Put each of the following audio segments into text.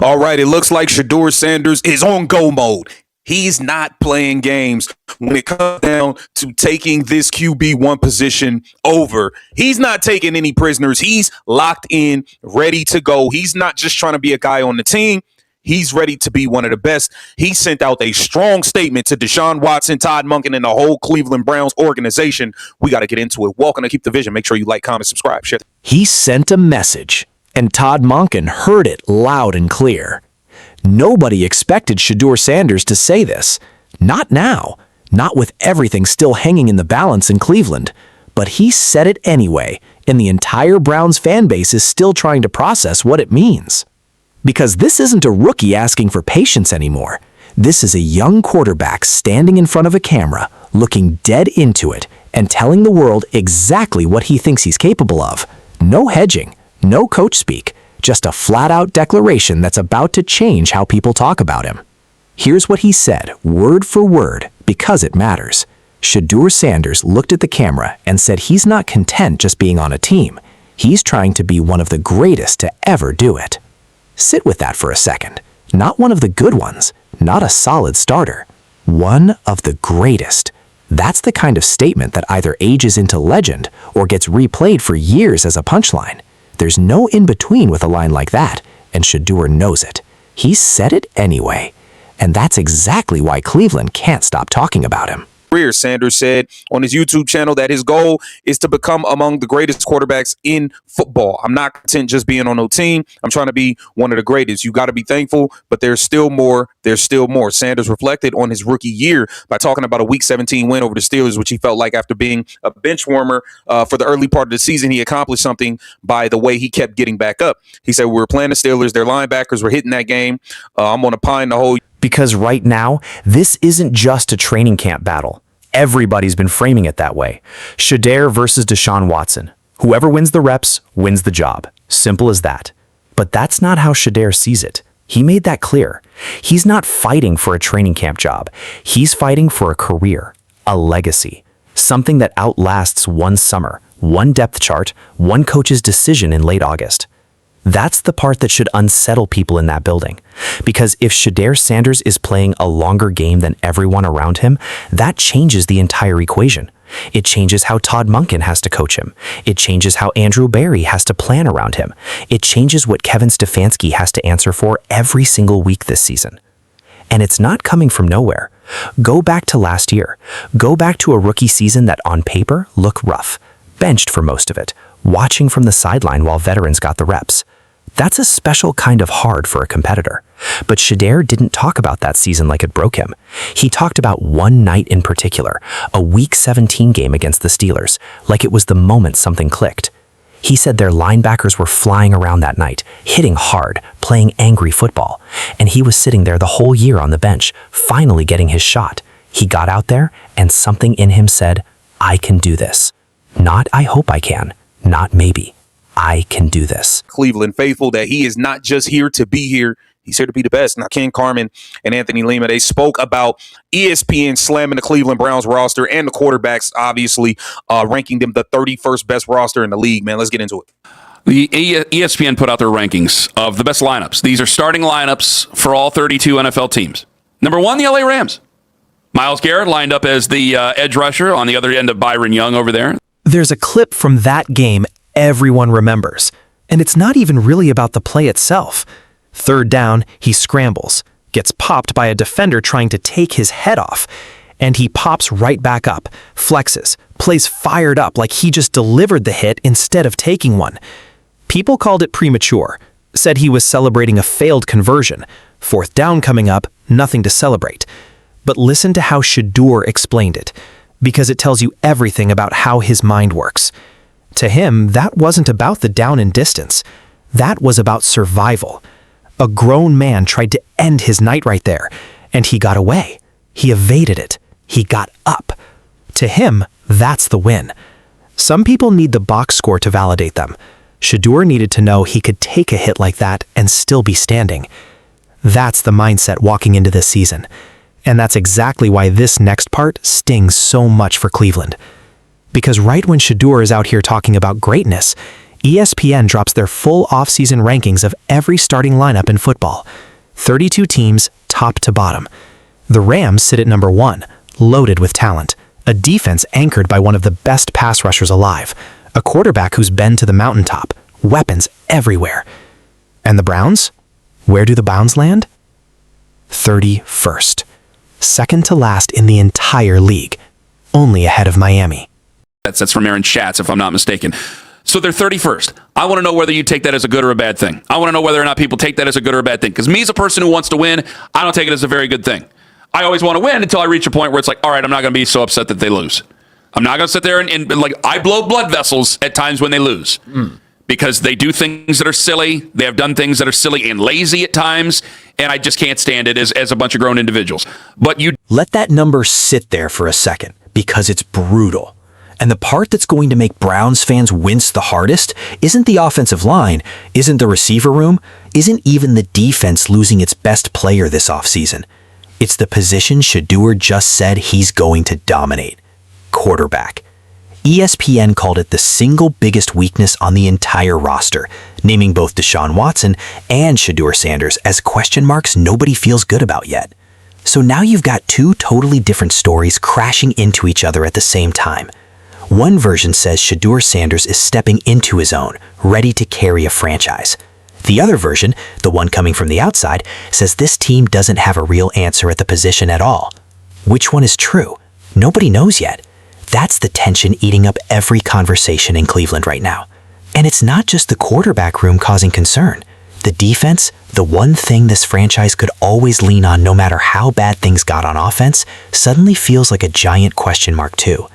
All right, it looks like Shedeur Sanders is on go mode. He's not playing games when it comes down to taking this QB1 position over. He's not taking any prisoners. He's locked in, ready to go. He's not just trying to be a guy on the team. He's ready to be one of the best. He sent out a strong statement to Deshaun Watson, Todd Monken, and the whole Cleveland Browns organization. We got to get into it. Welcome to Keep the Vision. Make sure you like, comment, subscribe, share. He sent a message, and Todd Monken heard it loud and clear. Nobody expected Shedeur Sanders to say this. Not now. Not with everything still hanging in the balance in Cleveland. But he said it anyway, and the entire Browns fan base is still trying to process what it means. Because this isn't a rookie asking for patience anymore. This is a young quarterback standing in front of a camera, looking dead into it, and telling the world exactly what he thinks he's capable of. No hedging, no coach speak, just a flat-out declaration that's about to change how people talk about him. Here's what he said, word for word, because it matters. Shedeur Sanders looked at the camera and said he's not content just being on a team. He's trying to be one of the greatest to ever do it. Sit with that for a second. Not one of the good ones, not a solid starter. One of the greatest. That's the kind of statement that either ages into legend or gets replayed for years as a punchline. There's no in-between with a line like that, and Shedeur knows it. He said it anyway. And that's exactly why Cleveland can't stop talking about him. Sanders said on his YouTube channel that his goal is to become among the greatest quarterbacks in football. I'm not content just being on no team. I'm trying to be one of the greatest. You got to be thankful, but there's still more. There's still more. Sanders reflected on his rookie year by talking about a Week 17 win over the Steelers, which he felt like after being a bench warmer for the early part of the season, he accomplished something by the way he kept getting back up. He said, we were playing the Steelers. Their linebackers were hitting that game. I'm on a pine the whole. Because right now, this isn't just a training camp battle. Everybody's been framing it that way. Shedeur versus Deshaun Watson. Whoever wins the reps wins the job. Simple as that. But that's not how Shedeur sees it. He made that clear. He's not fighting for a training camp job. He's fighting for a career, a legacy, something that outlasts one summer, one depth chart, one coach's decision in late August. That's the part that should unsettle people in that building. Because if Shedeur Sanders is playing a longer game than everyone around him, that changes the entire equation. It changes how Todd Monken has to coach him. It changes how Andrew Berry has to plan around him. It changes what Kevin Stefanski has to answer for every single week this season. And it's not coming from nowhere. Go back to last year. Go back to a rookie season that on paper looked rough. Benched for most of it, watching from the sideline while veterans got the reps. That's a special kind of hard for a competitor. But Shedeur didn't talk about that season like it broke him. He talked about one night in particular, a Week 17 game against the Steelers, like it was the moment something clicked. He said their linebackers were flying around that night, hitting hard, playing angry football, and he was sitting there the whole year on the bench, finally getting his shot. He got out there, and something in him said, I can do this. Not I hope I can, not maybe. I can do this. Cleveland faithful that he is not just here to be here. He's here to be the best. Now, Ken Carman and Anthony Lima, they spoke about ESPN slamming the Cleveland Browns roster and the quarterbacks, obviously, ranking them the 31st best roster in the league. Man, let's get into it. The ESPN put out their rankings of the best lineups. These are starting lineups for all 32 NFL teams. Number 1, the LA Rams. Myles Garrett lined up as the edge rusher on the other end of Byron Young over there. There's a clip from that game everyone remembers, and it's not even really about the play itself. Third down, he scrambles, gets popped by a defender trying to take his head off, and he pops right back up, flexes, plays fired up like he just delivered the hit instead of taking one. People called it premature, said he was celebrating a failed conversion. Fourth down coming up, nothing to celebrate. But listen to how Shedeur explained it, because it tells you everything about how his mind works. To him, that wasn't about the down and distance. That was about survival. A grown man tried to end his night right there, and he got away. He evaded it. He got up. To him, that's the win. Some people need the box score to validate them. Shedeur needed to know he could take a hit like that and still be standing. That's the mindset walking into this season. And that's exactly why this next part stings so much for Cleveland. Because right when Shedeur is out here talking about greatness, ESPN drops their full offseason rankings of every starting lineup in football. 32 teams, top to bottom. The Rams sit at number 1, loaded with talent. A defense anchored by one of the best pass rushers alive. A quarterback who's been to the mountaintop. Weapons everywhere. And the Browns? Where do the Browns land? 31st. Second to last in the entire league. Only ahead of Miami. That's from Aaron Schatz, if I'm not mistaken. So they're 31st. I want to know whether you take that as a good or a bad thing. I want to know whether or not people take that as a good or a bad thing. Because me as a person who wants to win, I don't take it as a very good thing. I always want to win until I reach a point where it's like, all right, I'm not going to be so upset that they lose. I'm not going to sit there and like, I blow blood vessels at times when they lose. Because they do things that are silly. They have done things that are silly and lazy at times. And I just can't stand it as a bunch of grown individuals. But you Let that number sit there for a second, because it's brutal. And the part that's going to make Browns fans wince the hardest isn't the offensive line, isn't the receiver room, isn't even the defense losing its best player this offseason. It's the position Shedeur just said he's going to dominate. Quarterback. ESPN called it the single biggest weakness on the entire roster, naming both Deshaun Watson and Shedeur Sanders as question marks nobody feels good about yet. So now you've got two totally different stories crashing into each other at the same time. One version says Shedeur Sanders is stepping into his own, ready to carry a franchise. The other version, the one coming from the outside, says this team doesn't have a real answer at the position at all. Which one is true? Nobody knows yet. That's the tension eating up every conversation in Cleveland right now. And it's not just the quarterback room causing concern. The defense, the one thing this franchise could always lean on no matter how bad things got on offense, suddenly feels like a giant question mark too.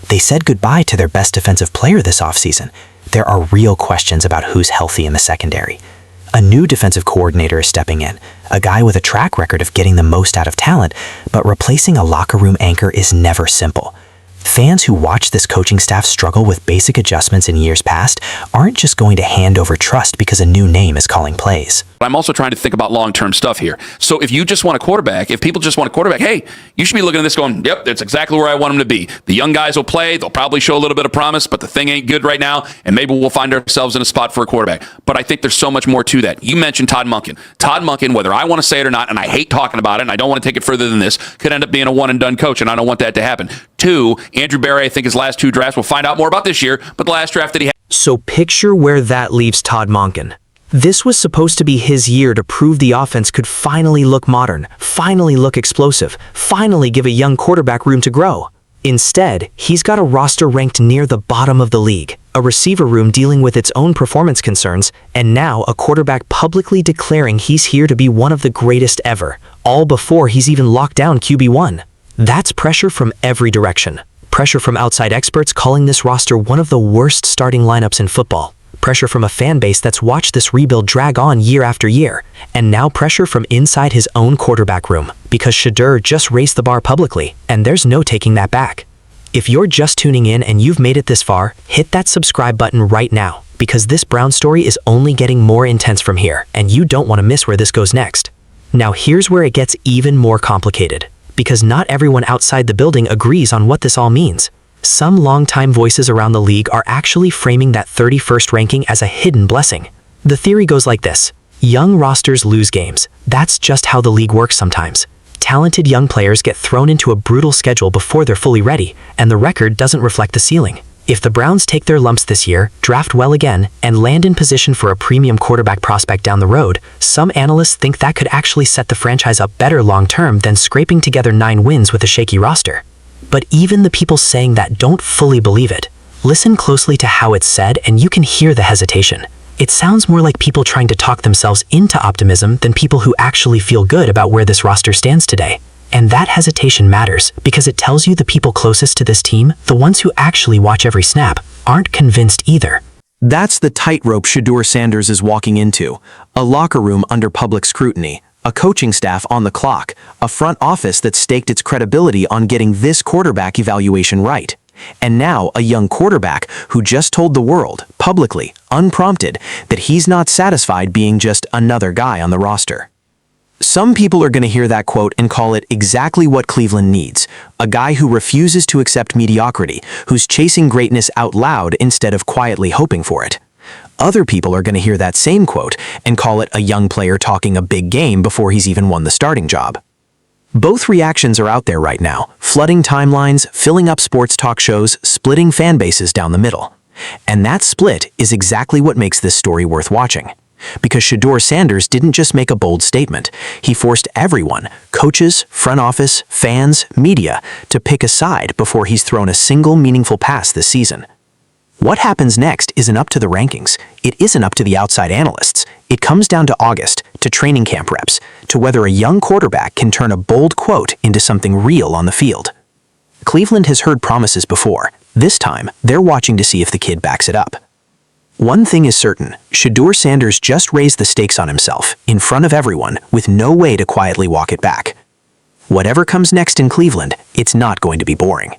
They said goodbye to their best defensive player this offseason. There are real questions about who's healthy in the secondary. A new defensive coordinator is stepping in, a guy with a track record of getting the most out of talent, but replacing a locker room anchor is never simple. Fans who watch this coaching staff struggle with basic adjustments in years past aren't just going to hand over trust because a new name is calling plays. I'm also trying to think about long-term stuff here. So if you just want a quarterback, if people just want a quarterback, hey, you should be looking at this going, yep, that's exactly where I want them to be. The young guys will play. They'll probably show a little bit of promise, but the thing ain't good right now, and maybe we'll find ourselves in a spot for a quarterback. But I think there's so much more to that. You mentioned Todd Monken. Todd Monken, whether I want to say it or not, and I hate talking about it, and I don't want to take it further than this, could end up being a one-and-done coach, and I don't want that to happen. 2, Andrew Berry, I think his last 2 drafts, we'll find out more about this year, but the last draft that he had. So picture where that leaves Todd Monken. This was supposed to be his year to prove the offense could finally look modern, finally look explosive, finally give a young quarterback room to grow. Instead, he's got a roster ranked near the bottom of the league, a receiver room dealing with its own performance concerns, and now a quarterback publicly declaring he's here to be one of the greatest ever, all before he's even locked down QB1. That's pressure from every direction. Pressure from outside experts calling this roster one of the worst starting lineups in football. Pressure from a fan base that's watched this rebuild drag on year after year. And now pressure from inside his own quarterback room, because Shedeur just raised the bar publicly, and there's no taking that back. If you're just tuning in and you've made it this far, hit that subscribe button right now, because this Brown story is only getting more intense from here, and you don't want to miss where this goes next. Now here's where it gets even more complicated, because not everyone outside the building agrees on what this all means. Some longtime voices around the league are actually framing that 31st ranking as a hidden blessing. The theory goes like this: young rosters lose games. That's just how the league works sometimes. Talented young players get thrown into a brutal schedule before they're fully ready, and the record doesn't reflect the ceiling. If the Browns take their lumps this year, draft well again, and land in position for a premium quarterback prospect down the road, some analysts think that could actually set the franchise up better long-term than scraping together 9 wins with a shaky roster. But even the people saying that don't fully believe it. Listen closely to how it's said and you can hear the hesitation. It sounds more like people trying to talk themselves into optimism than people who actually feel good about where this roster stands today. And that hesitation matters because it tells you the people closest to this team, the ones who actually watch every snap, aren't convinced either. That's the tightrope Shedeur Sanders is walking into. A locker room under public scrutiny. A coaching staff on the clock, a front office that staked its credibility on getting this quarterback evaluation right. And now a young quarterback who just told the world, publicly, unprompted, that he's not satisfied being just another guy on the roster. Some people are going to hear that quote and call it exactly what Cleveland needs, a guy who refuses to accept mediocrity, who's chasing greatness out loud instead of quietly hoping for it. Other people are going to hear that same quote and call it a young player talking a big game before he's even won the starting job. Both reactions are out there right now, flooding timelines, filling up sports talk shows, splitting fan bases down the middle. And that split is exactly what makes this story worth watching. Because Shedeur Sanders didn't just make a bold statement, he forced everyone, coaches, front office, fans, media, to pick a side before he's thrown a single meaningful pass this season. What happens next isn't up to the rankings, it isn't up to the outside analysts. It comes down to August, to training camp reps, to whether a young quarterback can turn a bold quote into something real on the field. Cleveland has heard promises before. This time, they're watching to see if the kid backs it up. One thing is certain, Shedeur Sanders just raised the stakes on himself, in front of everyone, with no way to quietly walk it back. Whatever comes next in Cleveland, it's not going to be boring.